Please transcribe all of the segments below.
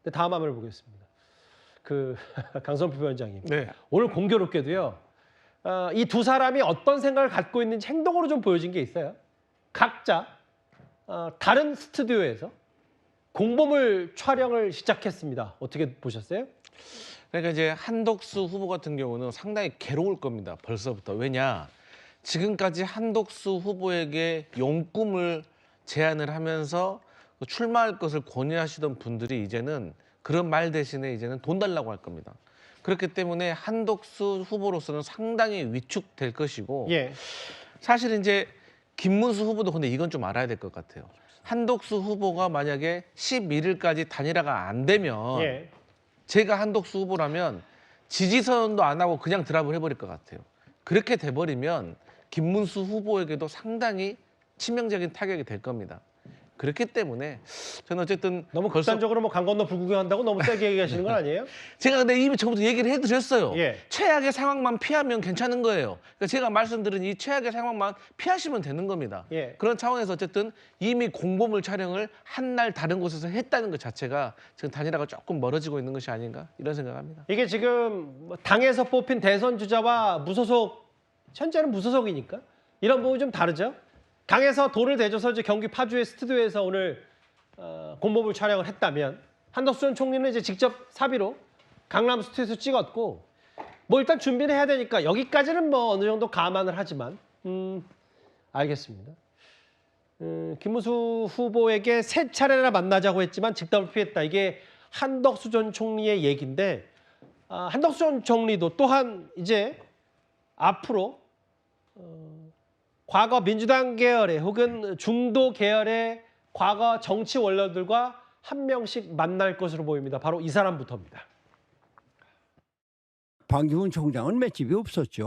근데 다음 화면을 보겠습니다. 그 강선표 위원장님. 네. 오늘 공교롭게도요. 이 두 사람이 어떤 생각을 갖고 있는지 행동으로 좀 보여진 게 있어요. 각자 다른 스튜디오에서 공보물 촬영을 시작했습니다. 어떻게 보셨어요? 그러니까 이제 한덕수 후보 같은 경우는 상당히 괴로울 겁니다. 벌써부터. 왜냐? 지금까지 한덕수 후보에게 용꿈을 제안을 하면서 출마할 것을 권유하시던 분들이 이제는 그런 말 대신에 이제는 돈 달라고 할 겁니다. 그렇기 때문에 한덕수 후보로서는 상당히 위축될 것이고 예. 사실 이제 김문수 후보도 근데 이건 좀 알아야 될 것 같아요. 한덕수 후보가 만약에 11일까지 단일화가 안 되면 예. 제가 한덕수 후보라면 지지선언도 안 하고 그냥 드랍을 해버릴 것 같아요. 그렇게 돼버리면 김문수 후보에게도 상당히 치명적인 타격이 될 겁니다. 그렇기 때문에 저는 어쨌든 너무 극단적으로 뭐 강 건너 불구경한다고 너무 세게 얘기하시는 건 아니에요? 제가 근데 이미 처음부터 얘기를 해드렸어요. 예. 최악의 상황만 피하면 괜찮은 거예요. 그러니까 제가 말씀드린 이 최악의 상황만 피하시면 되는 겁니다. 예. 그런 차원에서 어쨌든 이미 공보물 촬영을 한 날 다른 곳에서 했다는 것 자체가 지금 단일화가 조금 멀어지고 있는 것이 아닌가 이런 생각합니다. 이게 지금 뭐 당에서 뽑힌 대선 주자와 무소속, 현재는 무소속이니까 이런 부분이 좀 다르죠? 당에서 돈을 대줘서 이제 경기 파주의 스튜디오에서 오늘 공보물 촬영을 했다면 한덕수 전 총리는 이제 직접 사비로 강남 스튜디오에서 찍었고 뭐 일단 준비를 해야 되니까 여기까지는 뭐 어느 정도 감안을 하지만 알겠습니다. 김문수 후보에게 세 차례나 만나자고 했지만 직답을 피했다. 이게 한덕수 전 총리의 얘기인데 한덕수 전 총리도 또한 이제 앞으로 과거 민주당 계열의 혹은 중도 계열의 과거 정치 원로들과 한 명씩 만날 것으로 보입니다. 바로 이 사람부터입니다. 반기문 총장은 맷집이 없었죠.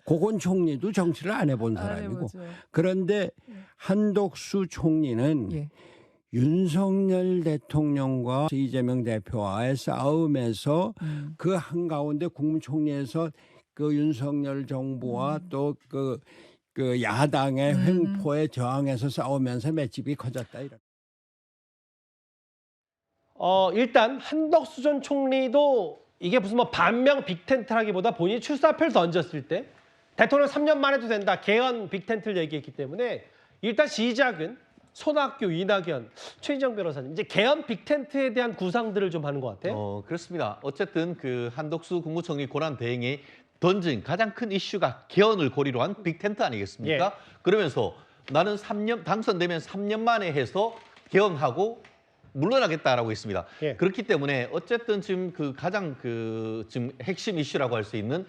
고건 총리도 정치를 안 해본 사람이고. 그런데 한덕수 총리는 예. 윤석열 대통령과 이재명 대표와의 싸움에서 그 한가운데 국무총리에서 그 윤석열 정부와 또 그 야당의 횡포에 저항해서 싸우면서 맷집이 커졌다. 이런. 일단 한덕수 전 총리도 이게 무슨 뭐 반명 빅텐트라기보다 본인이 출사표를 던졌을 때 대통령 3년 만에도 된다. 개헌 빅텐트를 얘기했기 때문에 일단 시작은 손학규, 이낙연, 최희정 변호사님 이제 개헌 빅텐트에 대한 구상들을 좀 하는 것 같아요. 그렇습니다. 어쨌든 그 한덕수 국무총리 권한 대행이 던진 가장 큰 이슈가 개헌을 고리로 한 빅텐트 아니겠습니까? 예. 그러면서 나는 3년 당선되면 3년 만에 해서 개헌하고 물러나겠다라고 했습니다. 예. 그렇기 때문에 어쨌든 지금 그 가장 그 지금 핵심 이슈라고 할 수 있는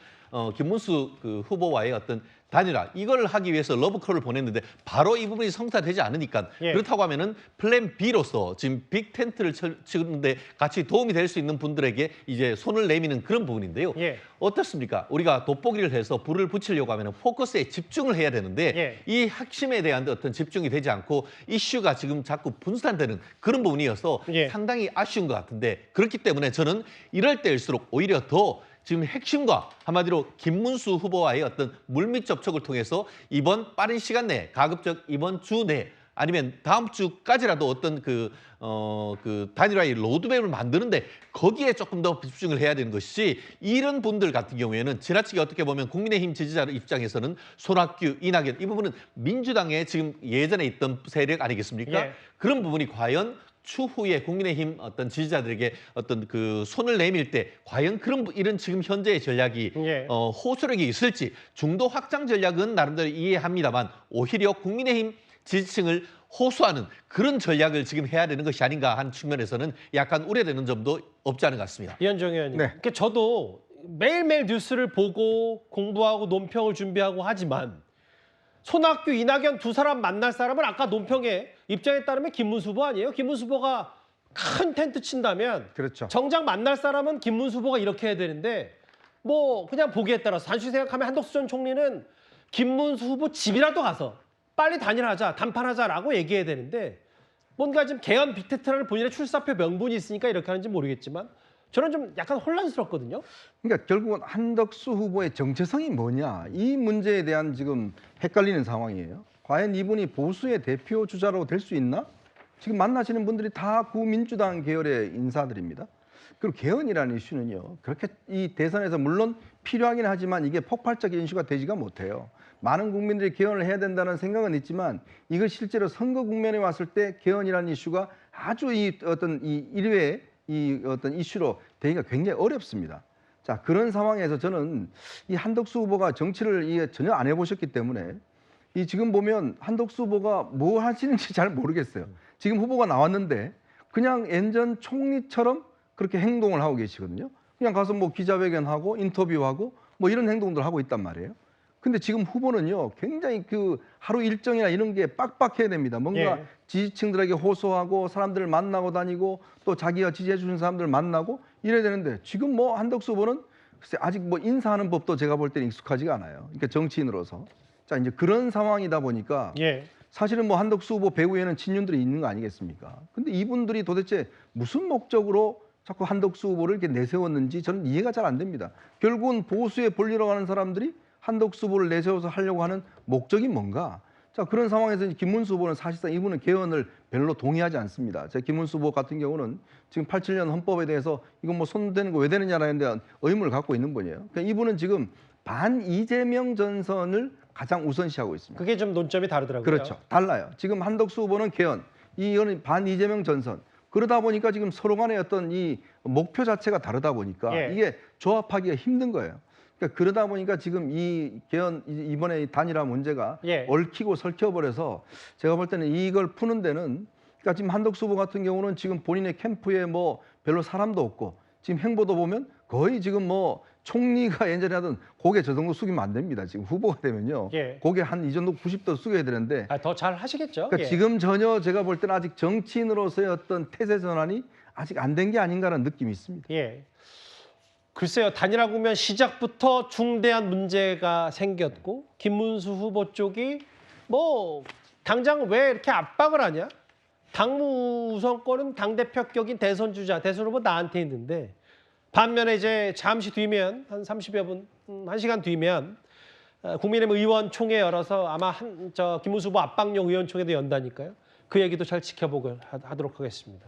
김문수 그 후보와의 어떤 단일화 이걸 하기 위해서 러브콜을 보냈는데 바로 이 부분이 성사되지 않으니까 예. 그렇다고 하면은 플랜 B로서 지금 빅 텐트를 치는데 같이 도움이 될 수 있는 분들에게 이제 손을 내미는 그런 부분인데요. 예. 어떻습니까? 우리가 돋보기를 해서 불을 붙이려고 하면 포커스에 집중을 해야 되는데 예. 이 핵심에 대한 어떤 집중이 되지 않고 이슈가 지금 자꾸 분산되는 그런 부분이어서 예. 상당히 아쉬운 것 같은데 그렇기 때문에 저는 이럴 때일수록 오히려 더 지금 핵심과 한마디로 김문수 후보와의 어떤 물밑 접촉을 통해서 이번 빠른 시간 내에 가급적 이번 주 내에 아니면 다음 주까지라도 어떤 그 단일화의 로드맵을 만드는데 거기에 조금 더 집중을 해야 되는 것이지 이런 분들 같은 경우에는 지나치게 어떻게 보면 국민의힘 지지자 입장에서는 손학규, 이낙연 이 부분은 민주당에 지금 예전에 있던 세력 아니겠습니까? 예. 그런 부분이 과연 추후에 국민의힘 어떤 지지자들에게 어떤 그 손을 내밀 때 과연 이런 지금 현재의 전략이 예. 호소력이 있을지 중도 확장 전략은 나름대로 이해합니다만 오히려 국민의힘 지지층을 호소하는 그런 전략을 지금 해야 되는 것이 아닌가 하는 측면에서는 약간 우려되는 점도 없지 않은 것 같습니다. 이현정 의원님. 네. 그러니까 저도 매일매일 뉴스를 보고 공부하고 논평을 준비하고 하지만 손학규, 이낙연 두 사람 만날 사람은 아까 논평의 입장에 따르면 김문수 후보 아니에요? 김문수 후보가 큰 텐트 친다면 그렇죠. 정작 만날 사람은 김문수 후보가 이렇게 해야 되는데 뭐 그냥 보기에 따라서 단순히 생각하면 한덕수 전 총리는 김문수 후보 집이라도 가서 빨리 단일하자, 단판하자라고 얘기해야 되는데 뭔가 지금 개헌 빅텐트라는 본인의 출사표 명분이 있으니까 이렇게 하는지 모르겠지만 저는 좀 약간 혼란스럽거든요. 그러니까 결국은 한덕수 후보의 정체성이 뭐냐 이 문제에 대한 지금 헷갈리는 상황이에요. 과연 이분이 보수의 대표 주자로 될 수 있나? 지금 만나시는 분들이 다 구민주당 계열의 인사들입니다. 그리고 개헌이라는 이슈는요. 그렇게 이 대선에서 물론 필요하긴 하지만 이게 폭발적인 이슈가 되지가 못해요. 많은 국민들이 개헌을 해야 된다는 생각은 있지만 이걸 실제로 선거 국면에 왔을 때 개헌이라는 이슈가 아주 이 어떤 이 일회의 이 어떤 이슈로 되기가 굉장히 어렵습니다. 자, 그런 상황에서 저는 이 한덕수 후보가 정치를 이게 전혀 안 해보셨기 때문에 이 지금 보면 한덕수 후보가 뭐 하시는지 잘 모르겠어요. 지금 후보가 나왔는데 그냥 엔전 총리처럼 그렇게 행동을 하고 계시거든요. 그냥 가서 뭐 기자회견하고 인터뷰하고 뭐 이런 행동들 하고 있단 말이에요. 근데 지금 후보는요, 굉장히 그 하루 일정이나 이런 게 빡빡해야 됩니다. 뭔가 예. 지지층들에게 호소하고 사람들을 만나고 다니고 또 자기가 지지해 주는 사람들 만나고 이래야 되는데 지금 뭐 한덕수 후보는 글쎄 아직 뭐 인사하는 법도 제가 볼 때는 익숙하지가 않아요. 그러니까 정치인으로서. 자, 이제 그런 상황이다 보니까 예. 사실은 뭐 한덕수 후보 배후에는 친윤들이 있는 거 아니겠습니까? 근데 이분들이 도대체 무슨 목적으로 자꾸 한덕수 후보를 이렇게 내세웠는지 저는 이해가 잘 안 됩니다. 결국은 보수의 본리로 가는 사람들이 한덕수 후보를 내세워서 하려고 하는 목적이 뭔가? 자, 그런 상황에서 김문수 후보는 사실상 이분은 개헌을 별로 동의하지 않습니다. 제 김문수 후보 같은 경우는 지금 87년 헌법에 대해서 이건 뭐 손대는 거 왜 되느냐라는 데 의문을 갖고 있는 분이에요. 그러니까 이분은 지금 반 이재명 전선을 가장 우선시하고 있습니다. 그게 좀 논점이 다르더라고요. 그렇죠. 달라요. 지금 한덕수 후보는 개헌, 이거는 반 이재명 전선. 그러다 보니까 지금 서로 간의 어떤 이 목표 자체가 다르다 보니까 예. 이게 조합하기가 힘든 거예요. 그러니까 그러다 보니까 지금 이 개헌 이번에 이 단일화 문제가 예. 얽히고 설켜버려서 제가 볼 때는 이걸 푸는 데는 그러니까 지금 한덕수 후보 같은 경우는 지금 본인의 캠프에 뭐 별로 사람도 없고 지금 행보도 보면 거의 지금 뭐 총리가 예전에 하던 고개 저 정도 숙이면 안 됩니다. 지금 후보가 되면요. 예. 고개 한 이 정도 90도 숙여야 되는데 아, 더 잘 하시겠죠. 그러니까 예. 지금 전혀 제가 볼 때는 아직 정치인으로서의 어떤 태세 전환이 아직 안 된 게 아닌가라는 느낌이 있습니다. 예. 글쎄요, 단일화 국면 시작부터 중대한 문제가 생겼고 김문수 후보 쪽이 뭐 당장 왜 이렇게 압박을 하냐? 당무 우선권은 당대표 격인 대선 주자, 대선 후보 나한테 있는데 반면에 이제 잠시 뒤면 한 30여 분, 1시간 뒤면 국민의힘 의원총회 열어서 아마 김문수 후보 압박용 의원총회도 연다니까요. 그 얘기도 잘 지켜보도록 하겠습니다.